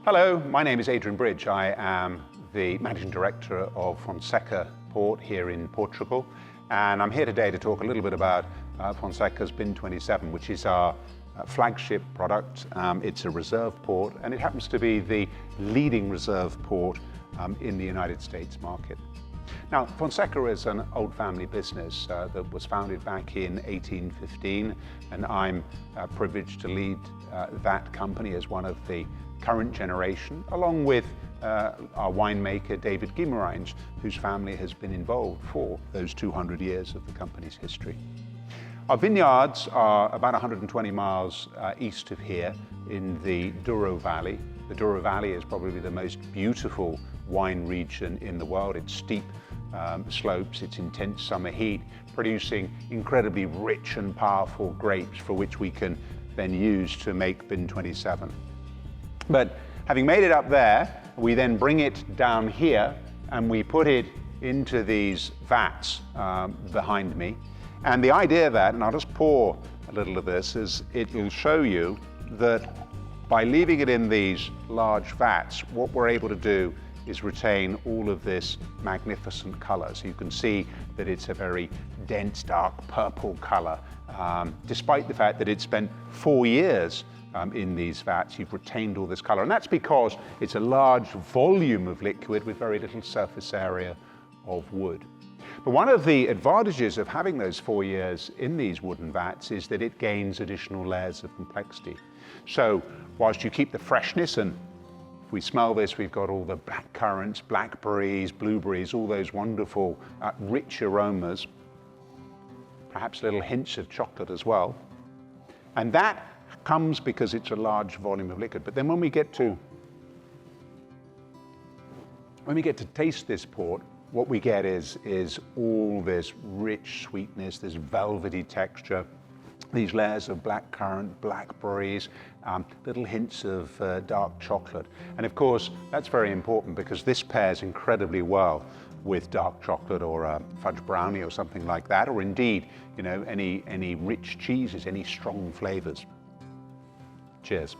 Hello, my name is Adrian Bridge. I am the Managing Director of Fonseca Port here in Portugal, and I'm here today to talk a little bit about Fonseca's Bin 27, which is our flagship product. It's a reserve port, and it happens to be the leading reserve port in the United States market. Now, Fonseca is an old family business that was founded back in 1815, and I'm privileged to lead that company as one of the current generation, along with our winemaker David Guimarães, whose family has been involved for those 200 years of the company's history. Our vineyards are about 120 miles east of here in the Douro Valley. The Douro Valley is probably the most beautiful wine region in the world. It's steep slopes, it's intense summer heat, producing incredibly rich and powerful grapes for which we can then use to make Bin 27. But having made it up there, we then bring it down here and we put it into these vats behind me. And the idea that, and I'll just pour a little of this, is it will show you that by leaving it in these large vats, what we're able to do is retain all of this magnificent color. So you can see that it's a very dense, dark purple color. Despite the fact that it's spent 4 years in these vats, you've retained all this color. And that's because it's a large volume of liquid with very little surface area of wood. But one of the advantages of having those 4 years in these wooden vats is that it gains additional layers of complexity. So whilst you keep the freshness, and if we smell this, we've got all the black currants, blackberries, blueberries, all those wonderful rich aromas, perhaps little hints of chocolate as well. And that comes because it's a large volume of liquid. But then when we get to taste this port, what we get is all this rich sweetness, this velvety texture, these layers of black currant, blackberries, little hints of dark chocolate. And of course, that's very important because this pairs incredibly well with dark chocolate or a fudge brownie or something like that, or indeed, any rich cheeses, any strong flavors. Cheers.